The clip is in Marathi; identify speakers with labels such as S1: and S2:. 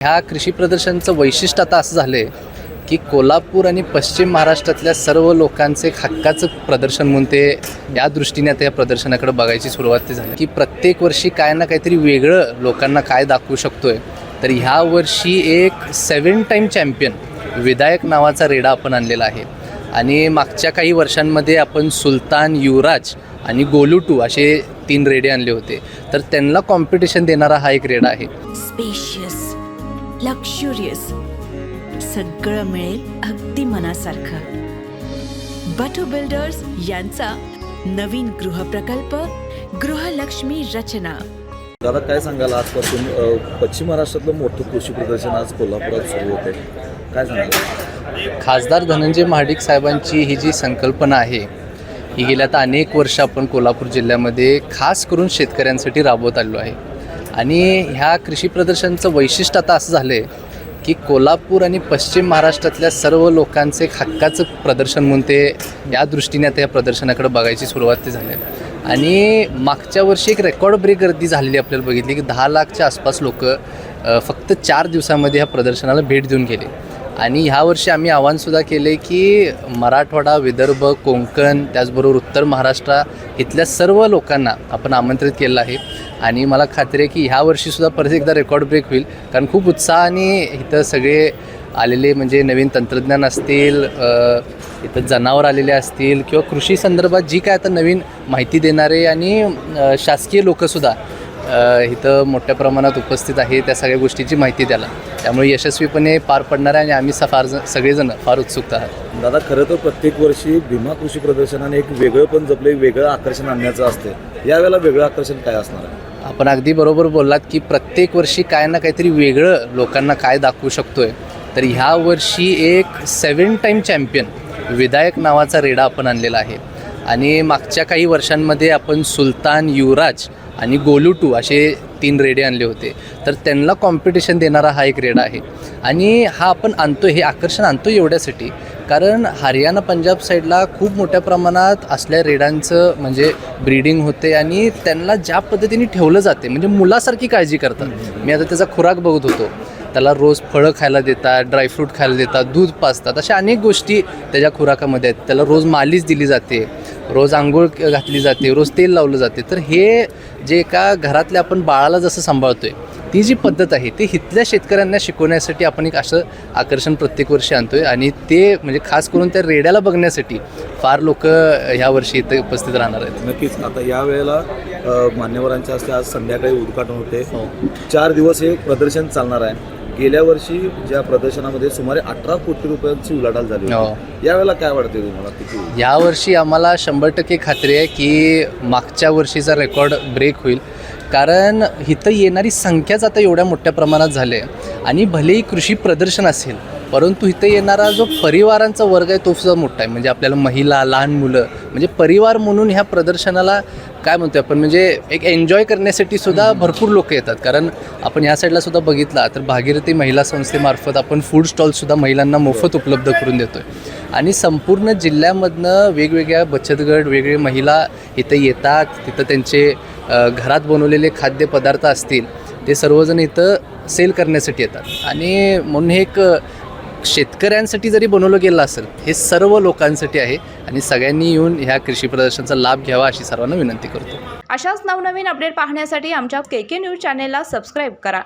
S1: ह्या कृषी प्रदर्शनचं वैशिष्ट्य आता असं झालं आहे की कोल्हापूर आणि पश्चिम महाराष्ट्रातल्या सर्व लोकांचं एक हक्काचं प्रदर्शन म्हणून ते या दृष्टीने आता या प्रदर्शनाकडे बघायची सुरुवात झाली की प्रत्येक वर्षी काय ना काहीतरी वेगळं लोकांना काय दाखवू शकतोय. तर ह्या वर्षी एक 7 टाईम चॅम्पियन विधायक नावाचा रेडा आपण आणलेला आहे आणि मागच्या काही वर्षांमध्ये आपण सुलतान, युवराज आणि गोलू असे 3 रेडे आणले होते. तर त्यांना कॉम्पिटिशन देणारा हा एक रेडा आहे.
S2: स्पेशियस, लक्झुरियस, सगळं मिळेल अगदी मनासारखं. बटू बिल्डर्स यांचा नवीन गृहप्रकल्प गृहलक्ष्मी रचना.
S3: दादा काय सांगाल, आजपासून पश्चिम महाराष्ट्रातलं मोठं कृषी प्रदर्शन आज कोल्हापुरात सुरू होते, काय सांगाल?
S1: खासदार धनंजय महाडिक साहेबांची ही जी संकल्पना आहे ही गेल्या आता अनेक वर्ष आपण कोल्हापूर जिल्ह्यामध्ये खास करून शेतकऱ्यांसाठी राबवत आलो आहे. आणि ह्या कृषी प्रदर्शनचं वैशिष्ट्य आता असं झालं आहे की कोल्हापूर आणि पश्चिम महाराष्ट्रातल्या सर्व लोकांचं एक हक्काचं प्रदर्शन म्हणून ते या दृष्टीने आता या प्रदर्शनाकडे बघायची सुरुवात झाली आहे. आणि मागच्या वर्षी एक रेकॉर्ड ब्रेक गर्दी झालेली आपल्याला बघितली की 10 लाखच्या आसपास लोक फक्त 4 दिवसामध्ये ह्या प्रदर्शनाला भेट देऊन गेले. आणि ह्या वर्षी आम्ही आवाहनसुद्धा केले की मराठवाडा, विदर्भ, कोकण, त्याचबरोबर उत्तर महाराष्ट्र इथल्या सर्व लोकांना आपण आमंत्रित केलं आहे. आणि मला खात्री आहे की ह्या वर्षीसुद्धा परत एकदा रेकॉर्ड ब्रेक होईल, कारण खूप उत्साहाने इथं सगळे आलेले म्हणजे नवीन तंत्रज्ञान असतील, इथं जनावर आलेले असतील किंवा कृषी संदर्भात जी काय आता नवीन माहिती देणारे आणि शासकीय लोकंसुद्धा इथं मोठ्या प्रमाणात उपस्थित आहे त्या सगळ्या गोष्टीची माहिती द्यायला. त्यामुळे यशस्वीपणे पार पडणार आहे आणि आम्ही सगळेजण फार उत्सुकता आहात.
S3: दादा, खरं तर प्रत्येक वर्षी भीमा कृषी प्रदर्शनाने एक वेगळं पण जपलं, एक वेगळं आकर्षण आणण्याचं असते. यावेळेला वेगळं आकर्षण काय असणार आहे?
S1: आपण अगदी बरोबर बोललात की प्रत्येक वर्षी काय ना काहीतरी वेगळं लोकांना काय दाखवू शकतोय. तर ह्या वर्षी एक 7 टाईम चॅम्पियन विधायक नावाचा रेडा आपण आणलेला आहे. आणि मागच्या काही वर्षांमध्ये आपण सुलतान, युवराज आणि गोलू असे 3 रेडे आणले होते. तर त्यांना कॉम्पिटिशन देणारा हा एक रेडा आहे. आणि हा आपण आणतो, हे आकर्षण आणतो एवढ्यासाठी कारण हरियाणा, पंजाब साईडला खूप मोठ्या प्रमाणात असल्या रेडांचं म्हणजे ब्रीडिंग होते आणि त्यांना ज्या पद्धतीने ठेवलं जाते म्हणजे मुलासारखी काळजी करतात. मी आता त्याचा खुराक बघत होतो, त्याला रोज फळं खायला देतात, ड्रायफ्रूट खायला देतात, दूध पाजतात, अशा अनेक गोष्टी त्याच्या खुराकामध्ये आहेत. त्याला रोज मालिश दिली जाते, रोज आंघोळ घातली जाते, रोज तेल लावलं जाते. तर हे जे एका घरातल्या आपण बाळाला जसं सांभाळतोय ती जी पद्धत आहे ती इथल्या शेतकऱ्यांना शिकवण्यासाठी आपण एक असं आकर्षण प्रत्येक वर्षी आणतोय. आणि ते म्हणजे खास करून त्या रेड्याला बघण्यासाठी फार लोक ह्या वर्षी इथे उपस्थित राहणार आहेत.
S3: नक्कीच. आता या वेळेला मान्यवरांच्या हस्ते आज संध्याकाळी उद्घाटन होते. 4 दिवस हे प्रदर्शन चालणार आहे. गेल्या वर्षी ज्या प्रदर्शनामध्ये सुमारे 18 कोटी रुपयांची उलाढाल झाली होती. यावेळेला काय वाटते तुम्हाला, किती?
S1: यावर्षी आम्हाला 100% खात्री आहे की मागच्या वर्षीचा रेकॉर्ड ब्रेक होईल, कारण इथं येणारी संख्याच आता एवढ्या मोठ्या प्रमाणात झाली आहे. आणि भलेही कृषी प्रदर्शन असेल परंतु इथं येणारा जो परिवारांचा वर्ग आहे तो सुद्धा मोठा आहे. म्हणजे आपल्याला महिला, लहान मुलं म्हणजे परिवार म्हणून ह्या प्रदर्शनाला काय म्हणतो आपण म्हणजे एक एन्जॉय करण्यासाठी सुद्धा भरपूर लोक येतात. कारण आपण ह्या साईडला सुद्धा बघितला तर भागीरथी महिला संस्थेमार्फत आपण फूड स्टॉलसुद्धा महिलांना मोफत उपलब्ध करून देतो आहे. आणि संपूर्ण जिल्ह्यामधनं वेगवेगळ्या बचत गट, वेगवेगळे महिला इथं येतात. तिथं त्यांचे घरात बनवलेले खाद्यपदार्थ असतील ते सर्वजण इथं सेल करण्यासाठी येतात. आणि म्हणून हे एक शेतकऱ्यांसाठी जरी बनवलं गेलं असेल, हे सर्व लोकांसाठी आहे आणि सगळ्यांनी येऊन ह्या कृषी प्रदर्शनाचा लाभ घ्यावा अशी सर्वांना विनंती करतो.
S4: अशाच नवनवीन अपडेट पाहण्यासाठी आमच्या KK न्यूज चॅनेलला सबस्क्राईब करा.